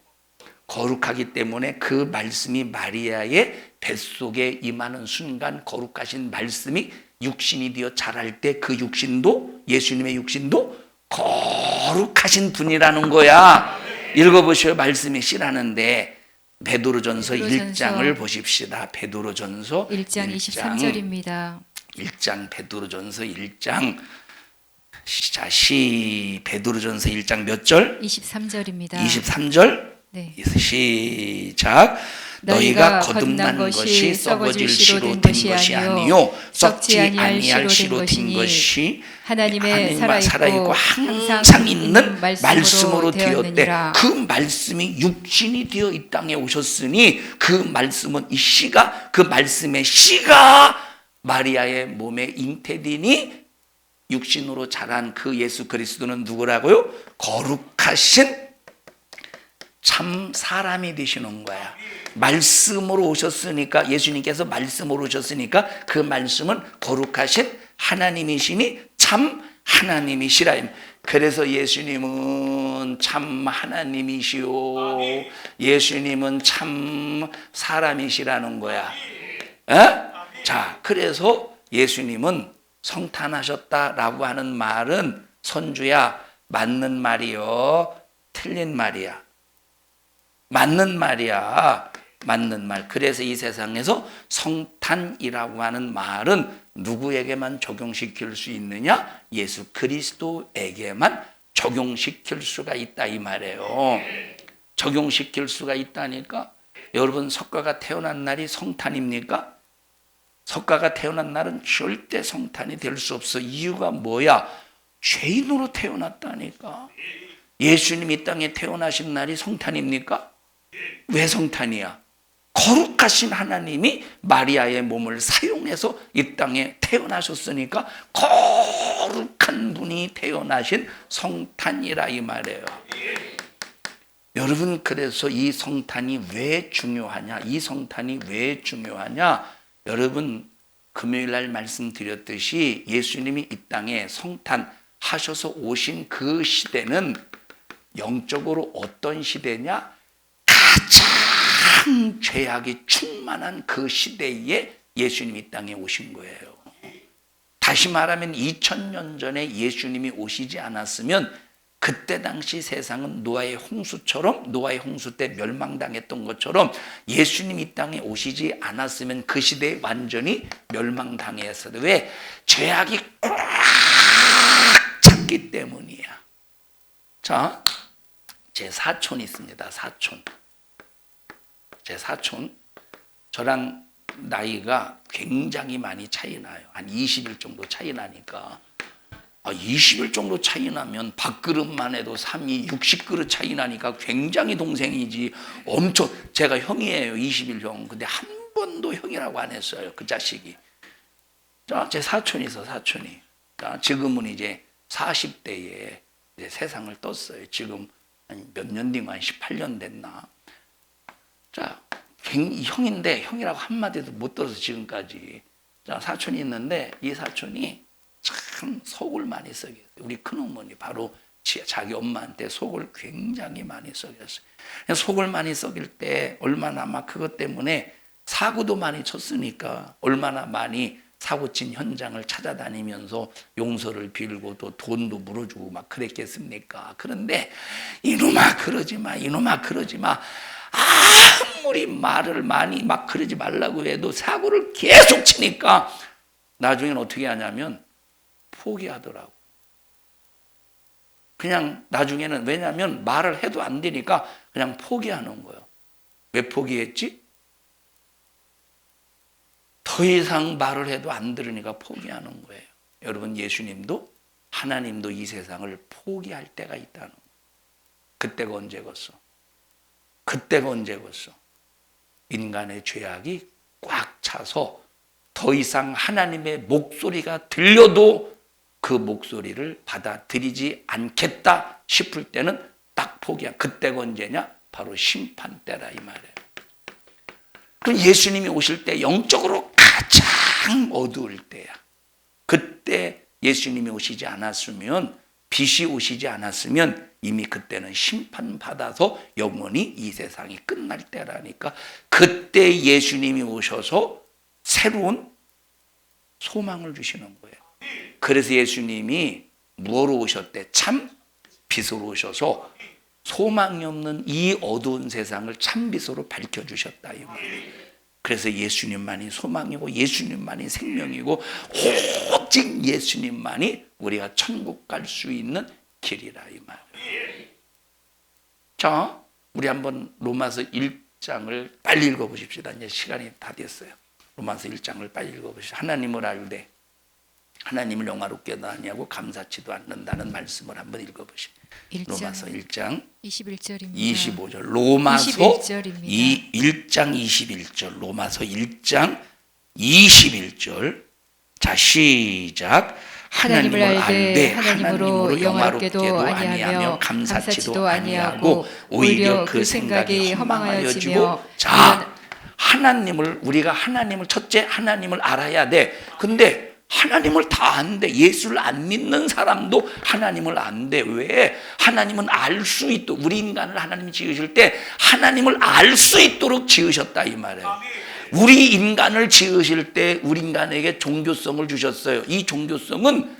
거룩하기 때문에 그 말씀이 마리아의 뱃속에 임하는 순간 거룩하신 말씀이 육신이 되어 자랄 때 그 육신도 예수님의 육신도 거룩하신 분이라는 거야. 읽어보셔요. 말씀이 씨라는데 베드로전서 1장을 보십시다. 베드로전서 1장 23절입니다. 1장 베드로전서 1장 자, 베드로전서 1장 몇 절? 23절입니다. 23절? 네. 시작. 너희가 거듭난 것이 썩어질 씨로 된 것이 아니요 썩지 아니할 씨로 된 것이 하나님의 살아있고 항상 있는 말씀으로 되었대. 그 말씀이 육신이 되어 이 땅에 오셨으니 그 말씀은 이 씨가 그 말씀의 씨가 마리아의 몸에 잉태되니 육신으로 자란 그 예수 그리스도는 누구라고요? 거룩하신 참 사람이 되시는 거야. 말씀으로 오셨으니까 예수님께서 말씀으로 오셨으니까 그 말씀은 거룩하신 하나님이시니 참 하나님이시라. 그래서 예수님은 참 하나님이시오. 예수님은 참 사람이시라는 거야. 자, 그래서 예수님은 성탄하셨다라고 하는 말은 선주야 맞는 말이요 틀린 말이야. 맞는 말이야. 맞는 말. 그래서 이 세상에서 성탄이라고 하는 말은 누구에게만 적용시킬 수 있느냐? 예수 그리스도에게만 적용시킬 수가 있다 이 말이에요. 적용시킬 수가 있다니까. 여러분 석가가 태어난 날이 성탄입니까? 석가가 태어난 날은 절대 성탄이 될 수 없어. 이유가 뭐야? 죄인으로 태어났다니까. 예수님 이 땅에 태어나신 날이 성탄입니까? 왜 성탄이야? 거룩하신 하나님이 마리아의 몸을 사용해서 이 땅에 태어나셨으니까 거룩한 분이 태어나신 성탄이라 이 말이에요. 여러분 그래서 이 성탄이 왜 중요하냐? 이 성탄이 왜 중요하냐? 여러분 금요일 날 말씀드렸듯이 예수님이 이 땅에 성탄하셔서 오신 그 시대는 영적으로 어떤 시대냐? 가장 죄악이 충만한 그 시대에 예수님이 이 땅에 오신 거예요. 다시 말하면 2000년 전에 예수님이 오시지 않았으면 그때 당시 세상은 노아의 홍수 때 멸망당했던 것처럼 예수님 이 땅에 오시지 않았으면 그 시대에 완전히 멸망당했어요. 왜? 죄악이 꽉 찼기 때문이야. 자, 제 사촌이 있습니다. 제 사촌. 저랑 나이가 굉장히 많이 차이 나요. 한 20일 정도 차이 나니까. 20일 정도 차이 나면 밥그릇만 해도 3이 60그릇 차이 나니까 굉장히 동생이지. 엄청 제가 형이에요. 20일 형. 근데 한 번도 형이라고 안 했어요. 그 자식이. 자, 제 사촌이 있어. 사촌이. 자, 지금은 이제 40대에 이제 세상을 떴어요. 지금 몇 년 뒤면 한 18년 됐나. 자, 형인데 형이라고 한마디도 못 들어서 지금까지. 자, 사촌이 있는데 이 사촌이 참 속을 많이 썩였어요. 우리 큰어머니 바로 자기 엄마한테 속을 굉장히 많이 썩였어요. 속을 많이 썩일 때 얼마나 막 그것 때문에 사고도 많이 쳤으니까 얼마나 많이 사고친 현장을 찾아다니면서 용서를 빌고 또 돈도 물어주고 막 그랬겠습니까? 그런데 이놈아 그러지 마, 이놈아 그러지 마. 아무리 말을 많이 막 그러지 말라고 해도 사고를 계속 치니까 나중엔 어떻게 하냐면 포기하더라고. 그냥 나중에는 왜냐하면 말을 해도 안 되니까 그냥 포기하는 거예요. 왜 포기했지? 더 이상 말을 해도 안 들으니까 포기하는 거예요. 여러분, 예수님도 하나님도 이 세상을 포기할 때가 있다는 거예요. 그때가 언제겠어? 그때가 언제겠어? 인간의 죄악이 꽉 차서 더 이상 하나님의 목소리가 들려도 그 목소리를 받아들이지 않겠다 싶을 때는 딱 포기한. 그때가 언제냐? 바로 심판 때라 이 말이에요. 그럼 예수님이 오실 때 영적으로 가장 어두울 때야. 그때 예수님이 오시지 않았으면, 빛이 오시지 않았으면 이미 그때는 심판받아서 영원히 이 세상이 끝날 때라니까. 그때 예수님이 오셔서 새로운 소망을 주시는 거예요. 그래서 예수님이 무엇으로 오셨대? 참 빛으로 오셔서 소망이 없는 이 어두운 세상을 참빛으로 밝혀주셨다 이 말이에요. 그래서 예수님만이 소망이고 예수님만이 생명이고 오직 예수님만이 우리가 천국 갈 수 있는 길이라 이 말이에요. 자, 우리 한번 로마서 1장을 빨리 읽어보십시다. 이제 시간이 다 됐어요. 로마서 1장을 빨리 읽어보십시다. 하나님을 알되 하나님을 영화롭게도 아니하고 감사치도 않는다는 말씀을 한번 읽어보십시다. 로마서 1장 21절입니다. 25절. 로마서 21절입니다. 1장 21절. 로마서 1장 21절. 자, 시작. 하나님을 알되 하나님으로 영화롭게도 아니하며 감사치도 아니하고 오히려 그 생각이 허망하여지며. 자, 우리가 하나님을 첫째 하나님을 알아야 돼. 근데 하나님을 다 안돼. 예수를 안 믿는 사람도 하나님을 안돼. 왜? 하나님은 알 수 있도록, 우리 인간을 하나님이 지으실 때 하나님을 알 수 있도록 지으셨다 이 말이에요. 우리 인간을 지으실 때 우리 인간에게 종교성을 주셨어요. 이 종교성은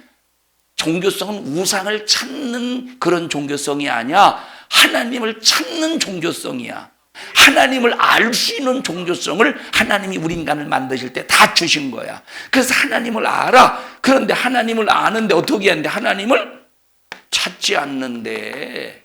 우상을 찾는 그런 종교성이 아니야. 하나님을 찾는 종교성이야. 하나님을 알 수 있는 종교성을 하나님이 우리 인간을 만드실 때 다 주신 거야. 그래서 하나님을 알아. 그런데 하나님을 아는데 어떻게 하는데? 하나님을 찾지 않는데,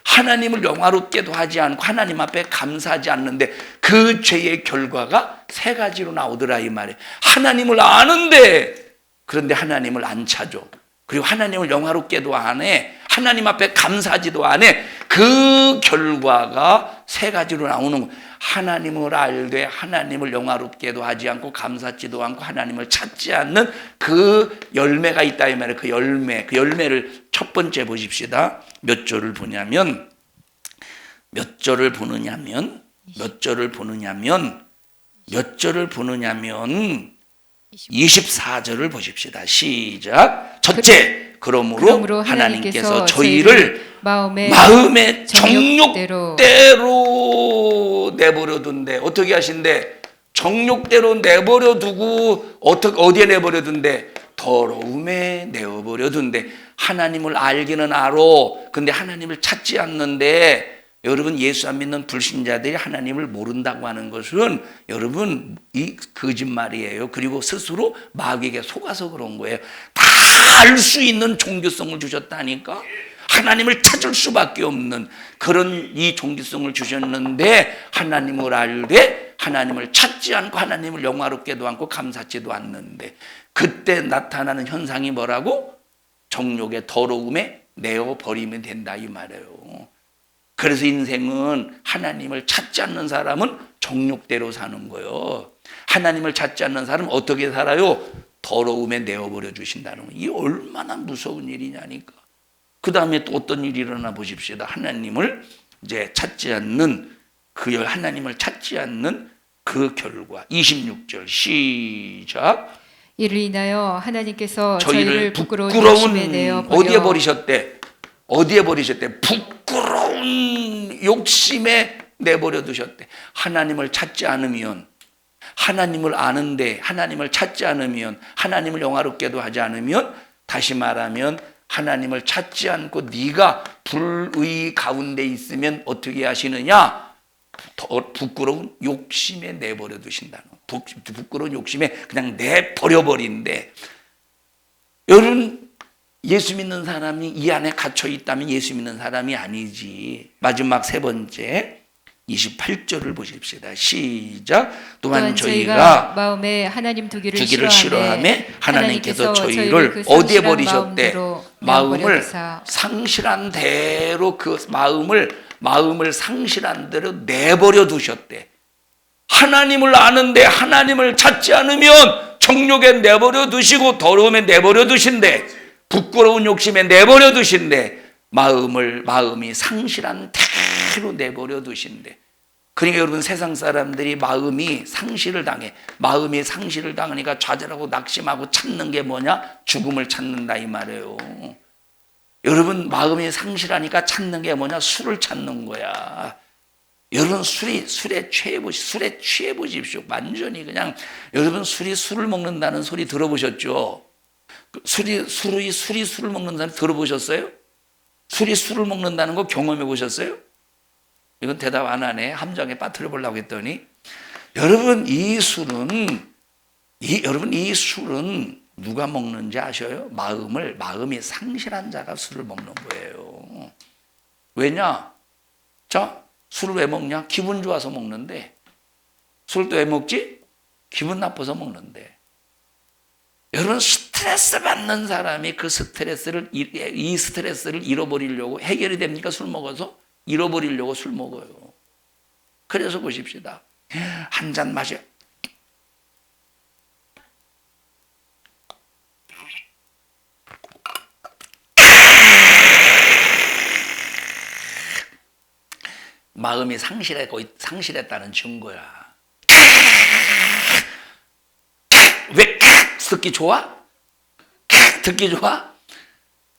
하나님을 영화롭게도 하지 않고 하나님 앞에 감사하지 않는데, 그 죄의 결과가 세 가지로 나오더라 이 말이에요. 하나님을 아는데 그런데 하나님을 안 찾아. 그리고 하나님을 영화롭게도 안 해. 하나님 앞에 감사하지도 안 해. 그 결과가 세 가지로 나오는 거예요. 하나님을 알되 하나님을 영화롭게도 하지 않고 감사하지도 않고 하나님을 찾지 않는 그 열매가 있다 이 말이에요. 그 열매를 첫 번째 보십시다. 몇 절을 보느냐면 24절을 보십시다. 시작. 첫째, 그러므로 하나님께서 저희를 마음의 정욕대로 내버려 둔대. 어떻게 하신대? 정욕대로 내버려 두고 어디에 내버려 둔대? 더러움에 내버려 둔대. 하나님을 알기는 알아. 근데 하나님을 찾지 않는데, 여러분, 예수 안 믿는 불신자들이 하나님을 모른다고 하는 것은 여러분 이 거짓말이에요. 그리고 스스로 마귀에게 속아서 그런 거예요. 다 알 수 있는 종교성을 주셨다니까. 하나님을 찾을 수밖에 없는 그런 이 종교성을 주셨는데, 하나님을 알되 하나님을 찾지 않고 하나님을 영화롭게도 않고 감사치도 않는데, 그때 나타나는 현상이 뭐라고? 정욕의 더러움에 내어버리면 된다 이 말이에요. 그래서 인생은 하나님을 찾지 않는 사람은 정욕대로 사는 거예요. 하나님을 찾지 않는 사람은 어떻게 살아요? 더러움에 내어버려 주신다는 거예요. 이게 얼마나 무서운 일이냐니까. 그 다음에 또 어떤 일이 일어나 보십시다. 하나님을 이제 찾지 않는 하나님을 찾지 않는 그 결과. 26절 시작. 이를 인하여 하나님께서 저희를 부끄러운 욕심에 내어 어디에 버리셨대? 부끄러운 욕심에 내버려 두셨대. 하나님을 찾지 않으면, 하나님을 아는데 하나님을 찾지 않으면, 하나님을 영화롭게도 하지 않으면, 다시 말하면 하나님을 찾지 않고 네가 불의 가운데 있으면 어떻게 하시느냐? 부끄러운 욕심에 내버려 두신다는 거예요. 부끄러운 욕심에 그냥 내버려 버린대. 여러분, 예수 믿는 사람이 이 안에 갇혀 있다면 예수 믿는 사람이 아니지. 마지막 세 번째 28절을 보십시다. 시작. 또한 저희가 마음에 하나님 두기를 주기를 싫어하며 싫어하며 하나님께서 저희를 그 어디에 상실한 버리셨대? 마음대로 마음을 내버려두사. 상실한 대로 그 마음을 상실한 대로 내버려 두셨대. 하나님을 아는데 하나님을 찾지 않으면 정욕에 내버려 두시고 더러움에 내버려 두신대. 부끄러운 욕심에 내버려 두신대. 마음이 상실한 대로 내버려 두신대. 그러니까 여러분, 세상 사람들이 마음이 상실을 당하니까 좌절하고 낙심하고 찾는 게 뭐냐? 죽음을 찾는다 이 말이에요. 여러분, 마음이 상실하니까 찾는 게 뭐냐? 술을 찾는 거야. 여러분, 술에 취해 보십시오. 완전히 그냥. 여러분, 술을 먹는다는 소리 들어보셨죠? 술이 술을 먹는 사람 들어보셨어요? 술을 먹는다는 거 경험해 보셨어요? 이건 대답 안 하네. 함정에 빠뜨려 보려고 했더니. 여러분, 이 술은 누가 먹는지 아셔요? 마음이 상실한 자가 술을 먹는 거예요. 왜냐? 자, 술을 왜 먹냐? 기분 좋아서 먹는데. 술을 또 왜 먹지? 기분 나빠서 먹는데. 여러분, 스트레스 받는 사람이 이 스트레스를 잃어버리려고 해결이 됩니까? 술 먹어서? 잃어버리려고 술 먹어요. 그래서 보십시다. 한 잔 마셔. 마음이 상실했다는 증거야. 왜 듣기 좋아? 듣기 좋아?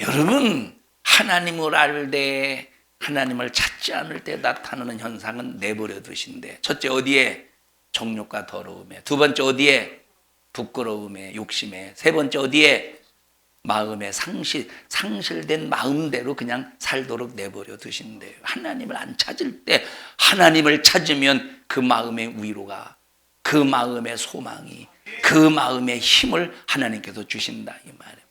여러분, 하나님을 알되 하나님을 찾지 않을 때 나타나는 현상은 내버려 두신대. 첫째, 어디에? 정욕과 더러움에. 두 번째, 어디에? 부끄러움에, 욕심에. 세 번째, 어디에? 마음에 상실된 마음대로 그냥 살도록 내버려 두신대요. 하나님을 안 찾을 때, 하나님을 찾으면 그 마음의 위로가, 그 마음의 소망이, 그 마음의 힘을 하나님께서 주신다 이 말이에요.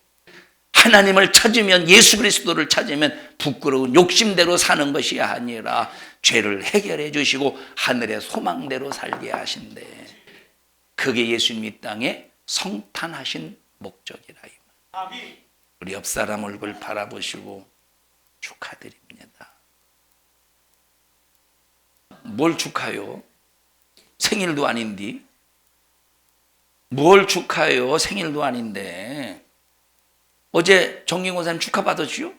하나님을 찾으면, 예수 그리스도를 찾으면 부끄러운 욕심대로 사는 것이 아니라 죄를 해결해 주시고 하늘의 소망대로 살게 하신대. 그게 예수님 이 땅에 성탄하신 목적이라 이 말. 우리 옆 사람 얼굴 바라보시고 축하드립니다. 뭘 축하해요? 생일도 아닌데. 뭘 축하해요? 생일도 아닌데. 어제 정경호 사님 축하받으시오?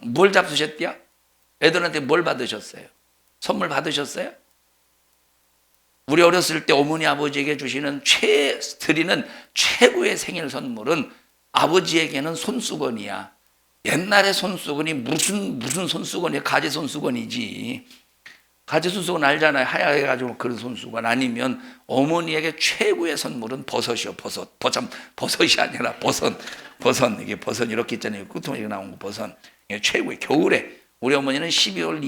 뭘 잡수셨대요? 애들한테 뭘 받으셨어요? 선물 받으셨어요? 우리 어렸을 때 어머니 아버지에게 드리는 최고의 생일 선물은 아버지에게는 손수건이야. 옛날에 손수건이 무슨 손수건이야? 가지 손수건이지. 가지 손수건 알잖아요. 하얗게 가지고 그런 손수건. 아니면 어머니에게 최고의 선물은 버섯이요. 버섯이 아니라 버섯. 이게 버섯 이렇게 있잖아요. 끄트머리가 나온 거 버섯. 이게 최고의. 겨울에 우리 어머니는 12월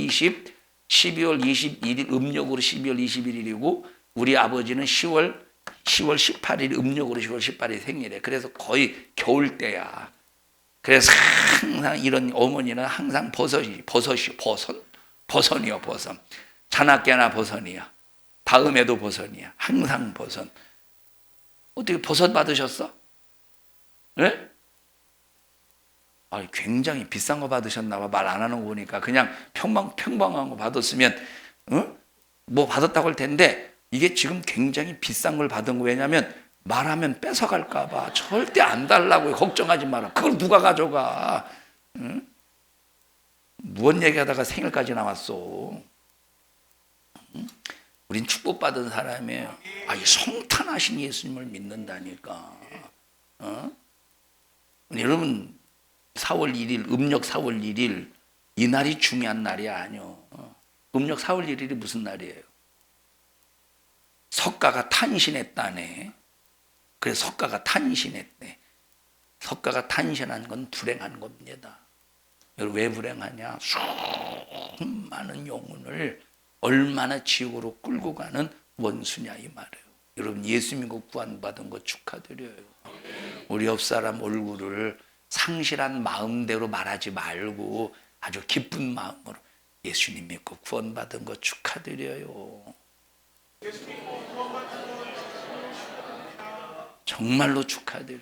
21일 음력으로 12월 21일이고 우리 아버지는 10월 18일 음력으로 10월 18일 생일에. 그래서 거의 겨울 때야. 그래서 항상 이런 어머니는 항상 버섯이요. 버섯. 자나깨나 버섯이야. 다음에도 버섯이야. 항상 버섯. 어떻게 버섯 받으셨어? 네? 굉장히 비싼 거 받으셨나 봐. 말 안 하는 거 보니까 그냥 평범한 거 받았으면 뭐 받았다고 할 텐데 이게 지금 굉장히 비싼 걸 받은 거. 왜냐면 말하면 뺏어갈까 봐. 절대 안 달라고요. 걱정하지 마라. 그걸 누가 가져가. 응? 무언 얘기하다가 생일까지 나왔어. 응? 우린 축복받은 사람이에요. 이 성탄하신 예수님을 믿는다니까. 여러분 4월 1일 음력 4월 1일 이 날이 중요한 날이 아니요. 음력 4월 1일이 무슨 날이에요? 석가가 탄신했다네. 그래서 석가가 탄신했대. 석가가 탄신한 건 불행한 겁니다. 여러분 왜 불행하냐? 수많은 영혼을 얼마나 지옥으로 끌고 가는 원수냐 이 말이에요. 여러분 예수 믿고 구원받은 거 축하드려요. 우리 옆 사람 얼굴을 상실한 마음대로 말하지 말고 아주 기쁜 마음으로 예수님 믿고 구원받은 거 축하드려요. 정말로 축하드려요.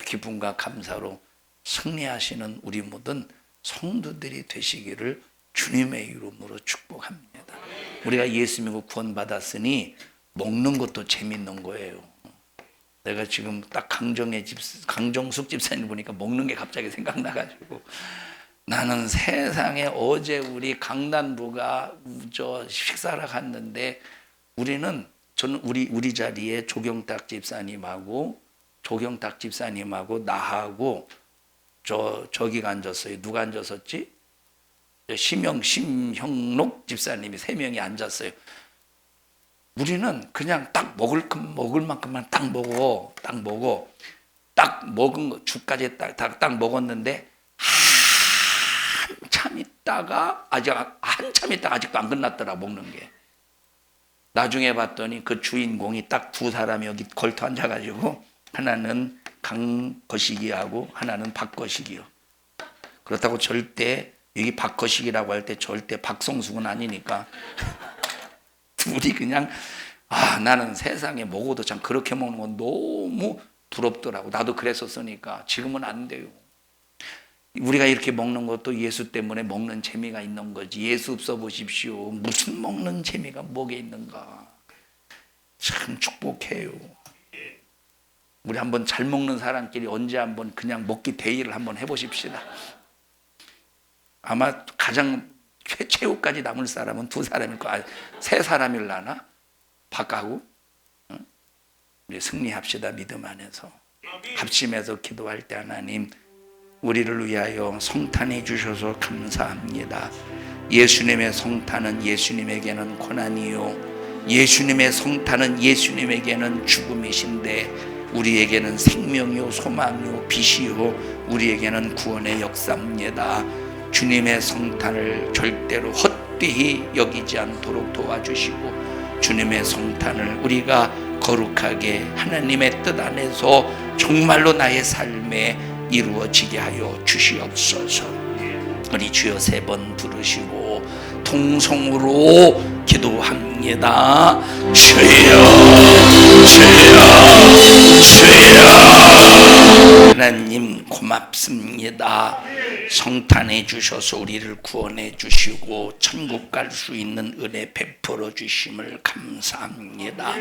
기쁨과 감사로 승리하시는 우리 모든 성도들이 되시기를 주님의 이름으로 축복합니다. 우리가 예수 믿고 구원받았으니 먹는 것도 재밌는 거예요. 내가 지금 딱 강정숙 집사님 보니까 먹는 게 갑자기 생각나가지고, 나는 세상에 어제 우리 강단부가 식사를 갔는데, 저는 우리 자리에 조경탁 집사님하고 나하고 저기가 앉았어요. 누가 앉았었지? 심형록 집사님이 3명이 앉았어요. 우리는 그냥 딱 먹을 만큼만 딱 먹어. 딱 먹은 거, 죽까지 딱 먹었는데, 한참 있다가 아직도 안 끝났더라, 먹는 게. 나중에 봤더니 그 주인공이 딱 2사람이 여기 걸터 앉아가지고, 하나는 강거식이하고 하나는 박거식이요. 그렇다고 절대 여기 박거식이라고 할 때 절대 박성숙은 아니니까 둘이 그냥, 나는 세상에 먹어도 참 그렇게 먹는 건 너무 부럽더라고. 나도 그랬었으니까. 지금은 안 돼요. 우리가 이렇게 먹는 것도 예수 때문에 먹는 재미가 있는 거지. 예수 없어 보십시오. 무슨 먹는 재미가 뭐게 있는가. 참 축복해요. 우리 한번 잘 먹는 사람끼리 언제 한번 그냥 먹기 대회를 한번 해보십시다. 아마 가장 최후까지 남을 사람은 2사람일 거야. 3사람일라나? 박하고? 우리 승리합시다. 믿음 안에서 합심해서 기도할 때 하나님, 우리를 위하여 성탄해 주셔서 감사합니다. 예수님의 성탄은 예수님에게는 고난이요, 예수님의 성탄은 예수님에게는 죽음이신데, 우리에게는 생명이요 소망이요 빛이요 우리에게는 구원의 역사입니다. 주님의 성탄을 절대로 헛되이 여기지 않도록 도와주시고, 주님의 성탄을 우리가 거룩하게 하나님의 뜻 안에서 정말로 나의 삶에 이루어지게 하여 주시옵소서. 우리 주여 3번 부르시고 통성으로 기도합니다. 주여, 주여, 주여. 하나님 고맙습니다. 성탄해 주셔서 우리를 구원해 주시고 천국 갈 수 있는 은혜 베풀어 주심을 감사합니다.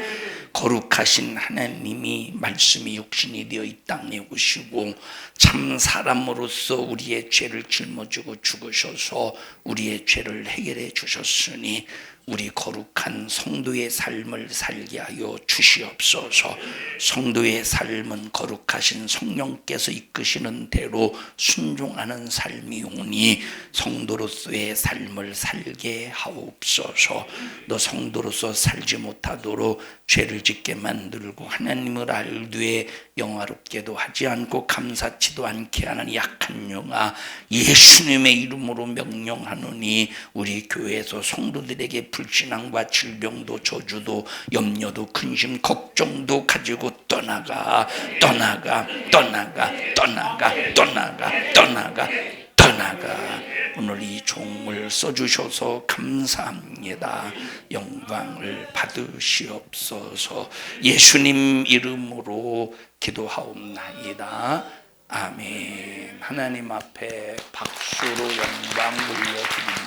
거룩하신 하나님이 말씀이 육신이 되어 이 땅에 오시고 참 사람으로서 우리의 죄를 짊어지고 죽으셔서 우리의 죄를 해결해 주셨으니 우리 거룩한 성도의 삶을 살게 하여 주시옵소서. 성도의 삶은 거룩하신 성령께서 이끄시는 대로 순종하는 삶이오니 성도로서의 삶을 살게 하옵소서. 너 성도로서 살지 못하도록 죄를 짓게 만들고 하나님을 알되 영화롭게도 하지 않고 감사치도 않게 하는 약한 영아, 예수님의 이름으로 명령하노니 우리 교회에서 성도들에게 불신앙과 질병도 저주도 염려도 근심 걱정도 가지고 떠나가 오늘 이 종을 써주셔서 감사합니다. 영광을 받으시옵소서. 예수님 이름으로 기도하옵나이다. 아멘. 하나님 앞에 박수로 영광 올려드립니다.